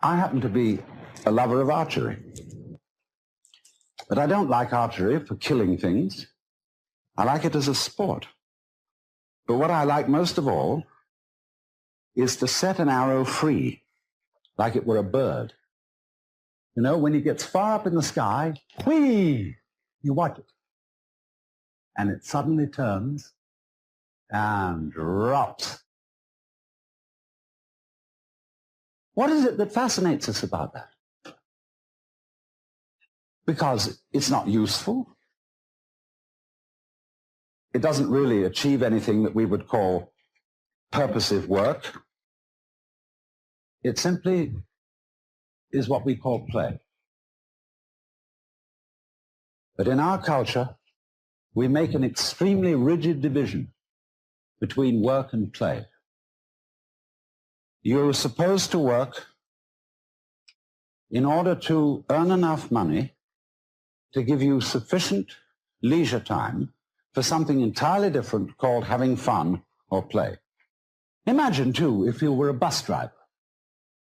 I happen to be a lover of archery. But I don't like archery for killing things. I like it as a sport. But what I like most of all is to set an arrow free, like it were a bird. You know, when it gets far up in the sky, whee, you watch it. And it suddenly turns and drops. What is it that fascinates us about that? Because it's not useful. It doesn't really achieve anything that we would call purposive work. It simply is what we call play. But in our culture, we make an extremely rigid division between work and play. You're supposed to work in order to earn enough money to give you sufficient leisure time for something entirely different called having fun or play. Imagine, too, if you were a bus driver.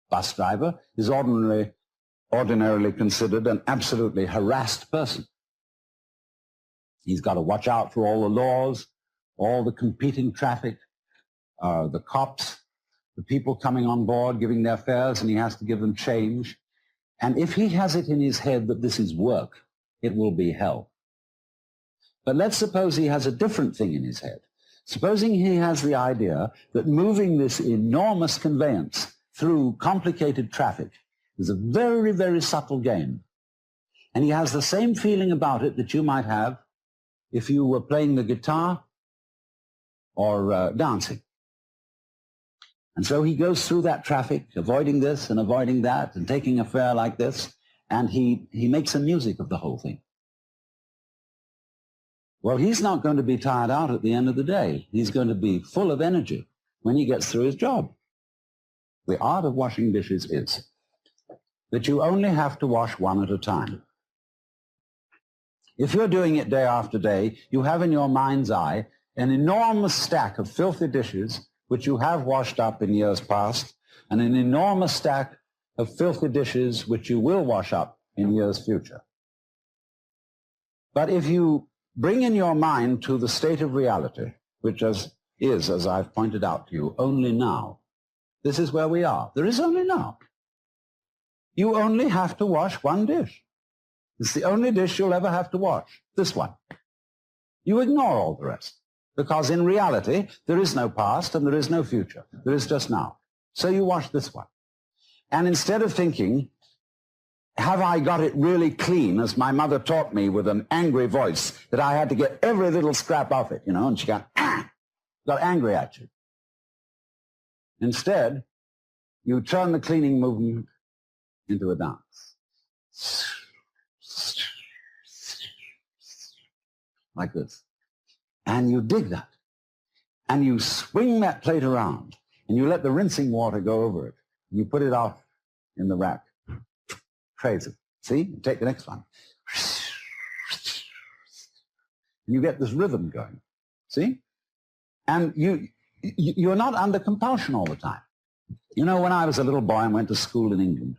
Bus driver is ordinarily considered an absolutely harassed person. He's got to watch out for all the laws, all the competing traffic, the cops, the people coming on board giving their fares, and he has to give them change. And if he has it in his head that this is work, it will be hell. But let's suppose he has a different thing in his head. Supposing he has the idea that moving this enormous conveyance through complicated traffic is a very, very subtle game. And he has the same feeling about it that you might have if you were playing the guitar or dancing. And so he goes through that traffic, avoiding this and avoiding that and taking a fare like this, and he makes some music of the whole thing. Well, he's not going to be tired out at the end of the day. He's going to be full of energy when he gets through his job. The art of washing dishes is that you only have to wash one at a time. If you're doing it day after day, you have in your mind's eye an enormous stack of filthy dishes which you have washed up in years past, and an enormous stack of filthy dishes which you will wash up in years future. But if you bring in your mind to the state of reality, which is, as I've pointed out to you, only now. This is where we are. There is only now. You only have to wash one dish. It's the only dish you'll ever have to wash, this one. You ignore all the rest, because in reality, there is no past and there is no future. There is just now. So you wash this one. And instead of thinking, have I got it really clean, as my mother taught me with an angry voice, that I had to get every little scrap off it, and she got angry at you. Instead, you turn the cleaning movement into a dance. Like this. And you dig that. And you swing that plate around, and you let the rinsing water go over it. And you put it off in the rack. Crazy. See? Take the next one. And you get this rhythm going. See? And you're not under compulsion all the time. When I was a little boy and went to school in England,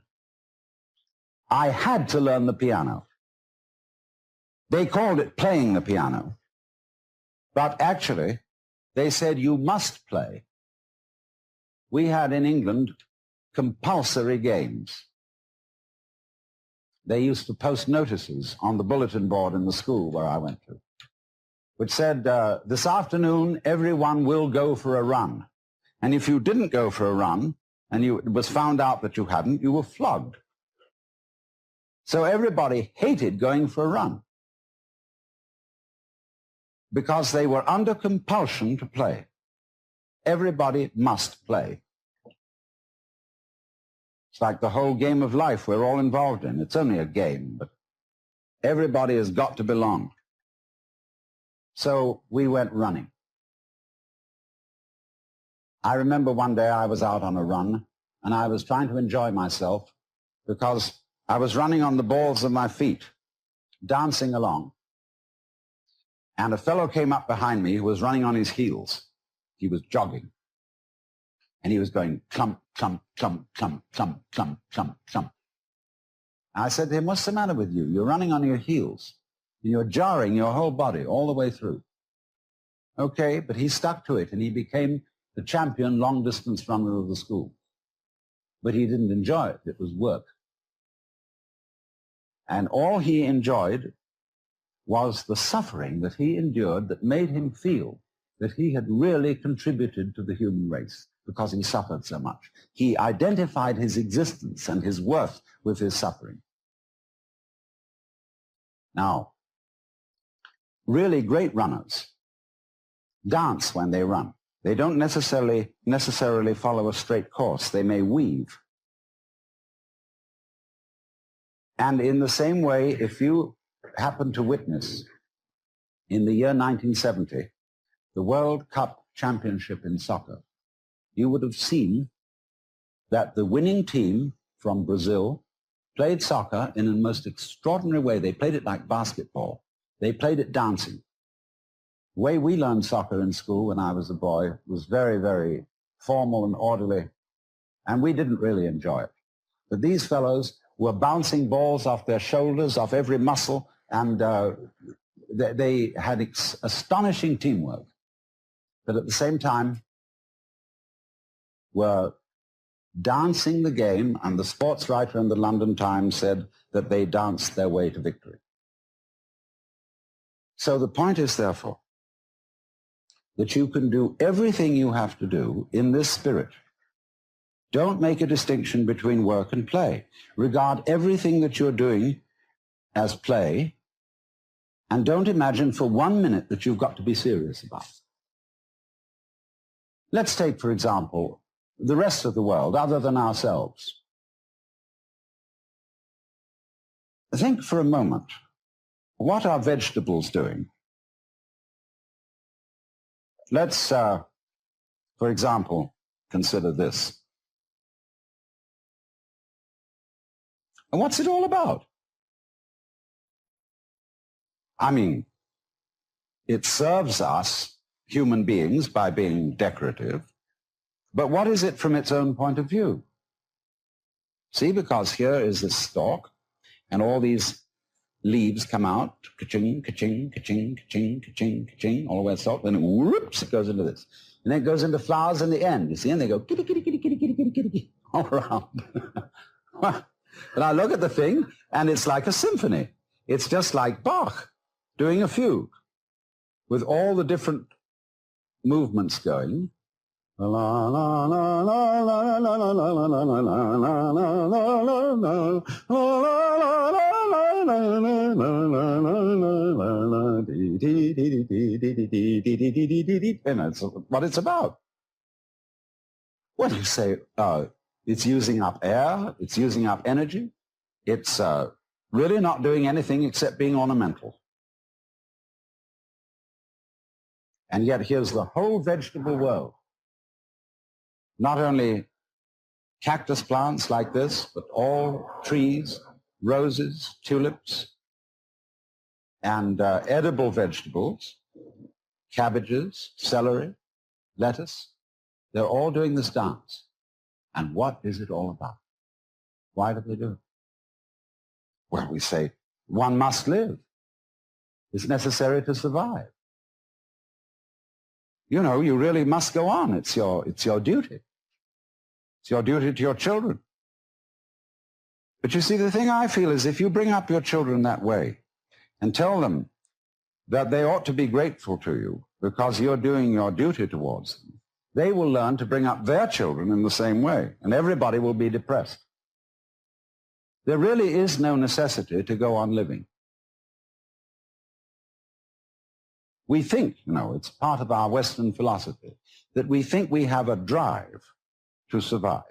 I had to learn the piano. They called it playing the piano. But actually, they said you must play. We had in England compulsory games. They used to post notices on the bulletin board in the school where I went to, which said, this afternoon, everyone will go for a run. And if you didn't go for a run, and it was found out that you hadn't, you were flogged. So everybody hated going for a run, because they were under compulsion to play. Everybody must play. It's like the whole game of life we're all involved in. It's only a game, but everybody has got to belong. So we went running. I remember one day I was out on a run, and I was trying to enjoy myself because I was running on the balls of my feet, dancing along. And a fellow came up behind me who was running on his heels. He was jogging. And he was going clump, clump, clump, clump, clump, clump, clump, clump. I said to him, what's the matter with you? You're running on your heels. And you're jarring your whole body all the way through. Okay, but he stuck to it, and he became the champion long-distance runner of the school. But he didn't enjoy it. It was work. And all he enjoyed was the suffering that he endured that made him feel that he had really contributed to the human race because he suffered so much. He identified his existence and his worth with his suffering. Now, really great runners dance when they run. They don't necessarily follow a straight course. They may weave. And in the same way, if you happen to witness in the year 1970, the World Cup Championship in soccer, you would have seen that the winning team from Brazil played soccer in a most extraordinary way. They played it like basketball. They played it dancing. The way we learned soccer in school when I was a boy was very, very formal and orderly, and we didn't really enjoy it. But these fellows were bouncing balls off their shoulders, off every muscle, and they had astonishing teamwork. But at the same time, were dancing the game, and the sports writer in the London Times said that they danced their way to victory. So the point is, therefore, that you can do everything you have to do in this spirit. Don't make a distinction between work and play. Regard everything that you're doing as play, and don't imagine for 1 minute that you've got to be serious about it. Let's take, for example, the rest of the world, other than ourselves. Think for a moment, what are vegetables doing? Let's, for example, consider this. And what's it all about? I mean, it serves us, human beings, by being decorative, but what is it from its own point of view? See, because here is this stalk, and all these leaves come out, ka-ching, ka-ching, ka-ching, ka-ching, ka-ching, ka-ching, all the way to the stalk, then whoops, it goes into this. And then it goes into flowers in the end, you see, and they go kitty, kitty, kitty, kitty, kitty, kitty, kitty, kitty, all around. And I look at the thing, and it's like a symphony. It's just like Bach doing a fugue with all the different movements going. And that's what it's about. What do you say? It's using up air, it's using up energy, it's really not doing anything except being ornamental. And yet here's the whole vegetable world. Not only cactus plants like this, but all trees, roses, tulips, and edible vegetables, cabbages, celery, lettuce. They're all doing this dance. And what is it all about? Why do they do it? Well, we say, one must live. It's necessary to survive. You know, you really must go on. It's your duty. It's your duty to your children. But you see, the thing I feel is if you bring up your children that way and tell them that they ought to be grateful to you because you're doing your duty towards them, they will learn to bring up their children in the same way, and everybody will be depressed. There really is no necessity to go on living. We think, you know, it's part of our Western philosophy, that we think we have a drive to survive,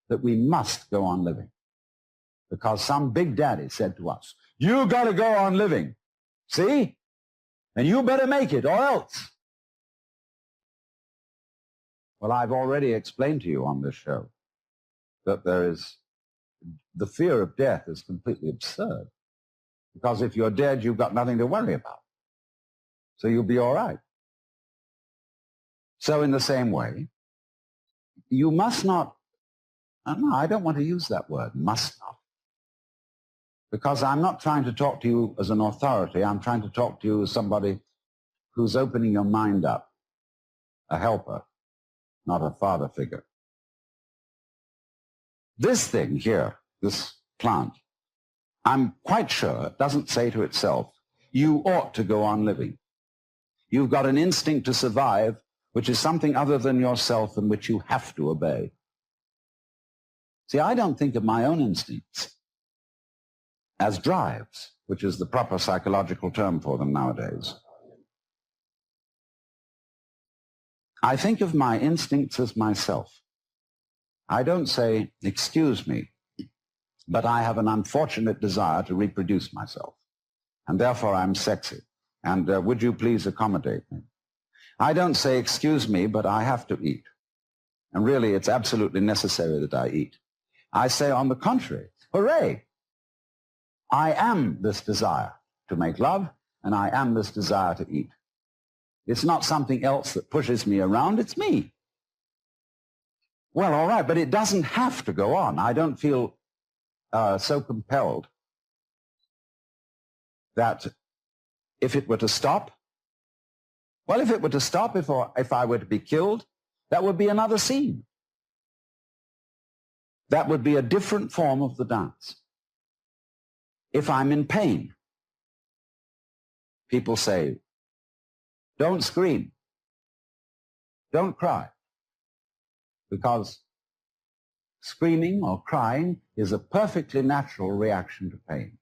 that we must go on living. Because some big daddy said to us, you got to go on living, see? And you better make it or else. Well, I've already explained to you on this show that the fear of death is completely absurd. Because if you're dead, you've got nothing to worry about. So you'll be all right. So in the same way, you must not, no, I don't want to use that word, must not. Because I'm not trying to talk to you as an authority. I'm trying to talk to you as somebody who's opening your mind up, a helper, not a father figure. This thing here, this plant, I'm quite sure it doesn't say to itself, you ought to go on living. You've got an instinct to survive, which is something other than yourself and which you have to obey. See, I don't think of my own instincts as drives, which is the proper psychological term for them nowadays. I think of my instincts as myself. I don't say, excuse me, but I have an unfortunate desire to reproduce myself, and therefore I'm sexy, and would you please accommodate me? I don't say, excuse me, but I have to eat, and really it's absolutely necessary that I eat. I say, on the contrary, hooray, I am this desire to make love, and I am this desire to eat. It's not something else that pushes me around, it's me. Well, all right, but it doesn't have to go on. I don't feel so compelled that if it were to stop, well, if it were to stop, if I were to be killed, that would be another scene. That would be a different form of the dance. If I'm in pain, people say, don't scream, don't cry, because screaming or crying is a perfectly natural reaction to pain.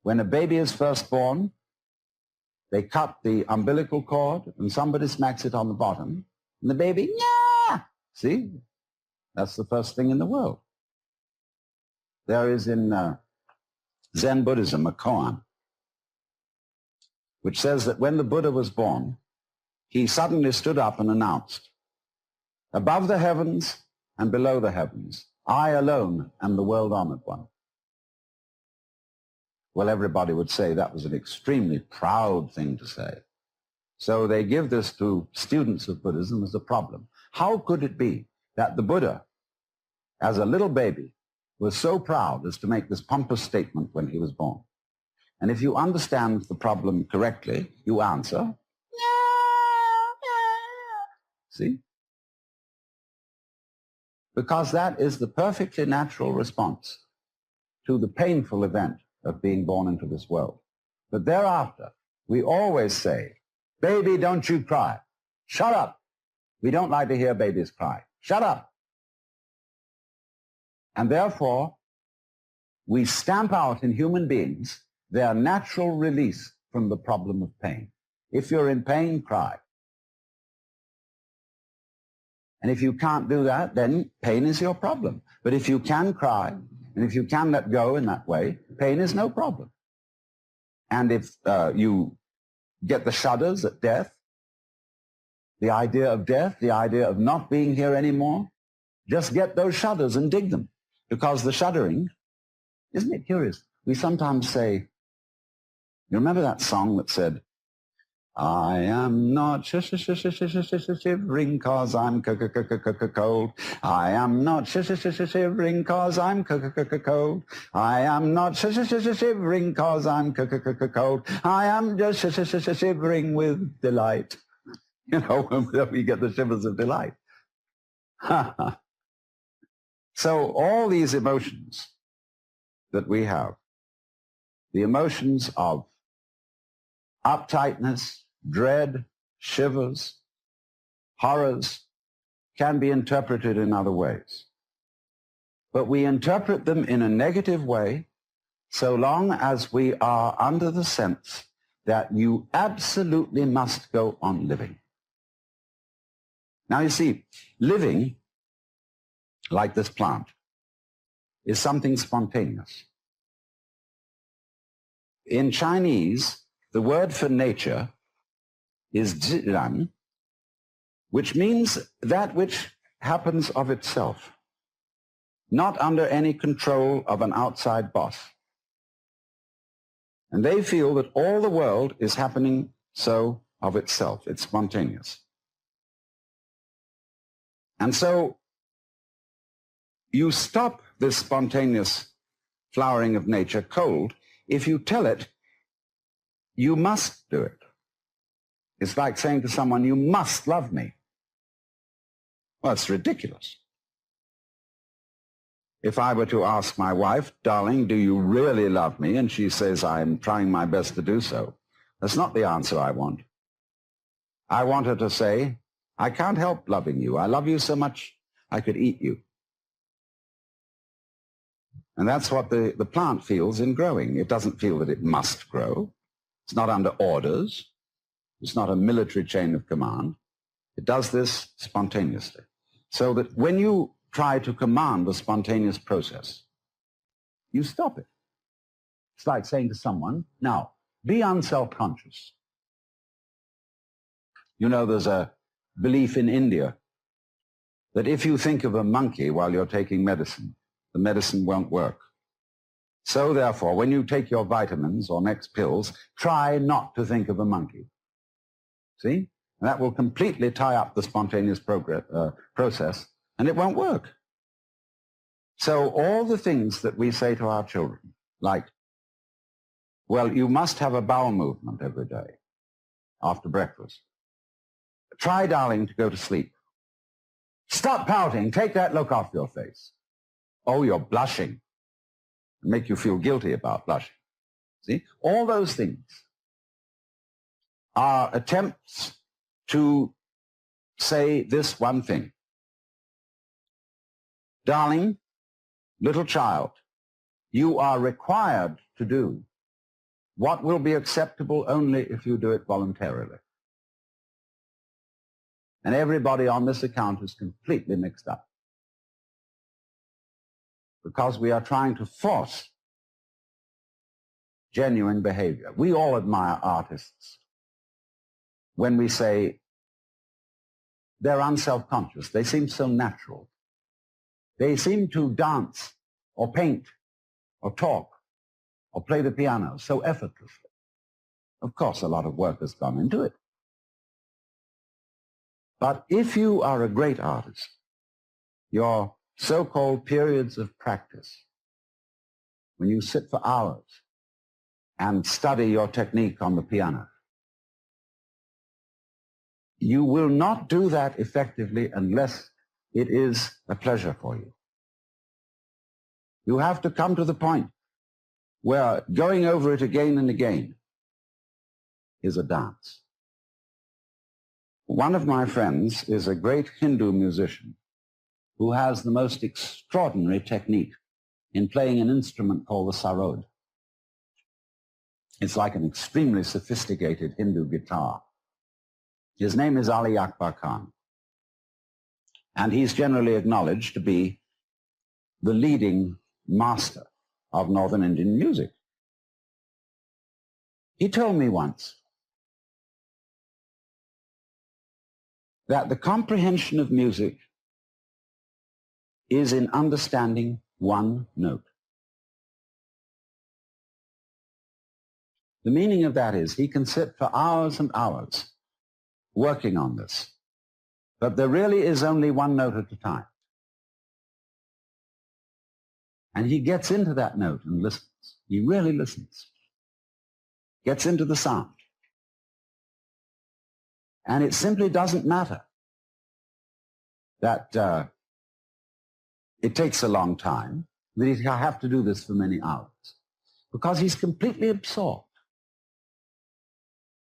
When a baby is first born, they cut the umbilical cord and somebody smacks it on the bottom, and the baby, yeah! See? That's the first thing in the world. There is in Zen Buddhism a koan, which says that when the Buddha was born, he suddenly stood up and announced, above the heavens and below the heavens, I alone am the world-honored one. Well, everybody would say that was an extremely proud thing to say. So they give this to students of Buddhism as a problem. How could it be that the Buddha, as a little baby, was so proud as to make this pompous statement when he was born? And if you understand the problem correctly, you answer, see? Because that is the perfectly natural response to the painful event of being born into this world. But thereafter, we always say, baby, don't you cry. Shut up. We don't like to hear babies cry. Shut up. And therefore, we stamp out in human beings their natural release from the problem of pain. If you're in pain, cry. And if you can't do that, then pain is your problem. But if you can cry, and if you can let go in that way, pain is no problem. And if you get the shudders at death, the idea of death, the idea of not being here anymore, just get those shudders and dig them. Because the shuddering, isn't it curious? We sometimes say, you remember that song that said, I am not shivering cause I'm cold. I am not shivering cause I'm cold. I am not shivering cause I'm cold. I am just shivering with delight. You know, when we get the shivers of delight. So all these emotions that we have, the emotions of uptightness, dread, shivers, horrors, can be interpreted in other ways. But we interpret them in a negative way so long as we are under the sense that you absolutely must go on living. Now you see, living, like this plant, is something spontaneous. In Chinese, the word for nature is zhiran, which means that which happens of itself, not under any control of an outside boss. And they feel that all the world is happening so of itself. It's spontaneous. And so you stop this spontaneous flowering of nature cold if you tell it you must do it. It's like saying to someone, you must love me. Well, it's ridiculous. If I were to ask my wife, darling, do you really love me? And she says, I'm trying my best to do so. That's not the answer I want. I want her to say, I can't help loving you. I love you so much I could eat you. And that's what the plant feels in growing. It doesn't feel that it must grow. It's not under orders. It's not a military chain of command. It does this spontaneously. So that when you try to command the spontaneous process, you stop it. It's like saying to someone, now, be unself-conscious. You know, there's a belief in India that if you think of a monkey while you're taking medicine, the medicine won't work. So therefore, when you take your vitamins or next pills, try not to think of a monkey. See? And that will completely tie up the spontaneous process, and it won't work. So all the things that we say to our children, like, well, you must have a bowel movement every day after breakfast. Try, darling, to go to sleep. Stop pouting. Take that look off your face. Oh, you're blushing. Make you feel guilty about blushing. See? All those things are attempts to say this one thing. Darling, little child, you are required to do what will be acceptable only if you do it voluntarily. And everybody on this account is completely mixed up, because we are trying to force genuine behavior. We all admire artists when we say they're unself-conscious. They seem so natural. They seem to dance or paint or talk or play the piano so effortlessly. Of course, a lot of work has gone into it. But if you are a great artist, your so-called periods of practice, when you sit for hours and study your technique on the piano, you will not do that effectively unless it is a pleasure for you. You have to come to the point where going over it again and again is a dance. One of my friends is a great Hindu musician who has the most extraordinary technique in playing an instrument called the sarod. It's like an extremely sophisticated Hindu guitar. His name is Ali Akbar Khan, and he's generally acknowledged to be the leading master of Northern Indian music. He told me once that the comprehension of music is in understanding one note. The meaning of that is he can sit for hours and hours working on this, but there really is only one note at a time. And he gets into that note and listens. He really listens. Gets into the sound. And it simply doesn't matter that it takes a long time, that he'll have to do this for many hours, because he's completely absorbed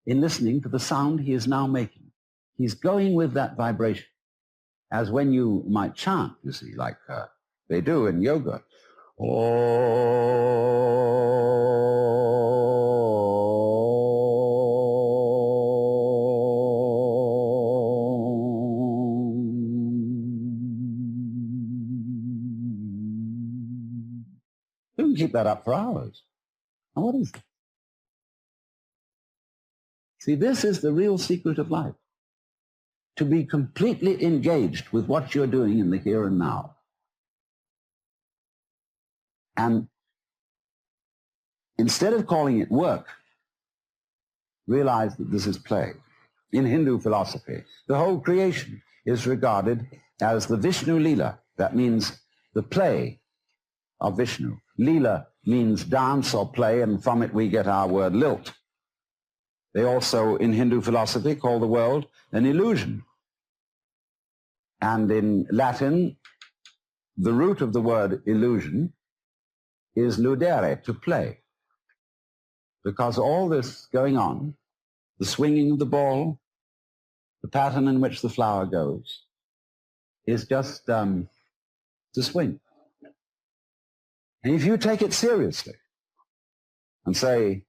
in listening to the sound he is now making. He's going with that vibration, as when you might chant, you see, like they do in yoga. You can keep that up for hours. And what is it? See, this is the real secret of life. To be completely engaged with what you're doing in the here and now. And instead of calling it work, realize that this is play. In Hindu philosophy, the whole creation is regarded as the Vishnu Leela. That means the play of Vishnu. Leela means dance or play, and from it we get our word lilt. They also, in Hindu philosophy, call the world an illusion. And in Latin, the root of the word illusion is ludere, to play. Because all this going on, the swinging of the ball, the pattern in which the flower goes, is just to swing. And if you take it seriously and say,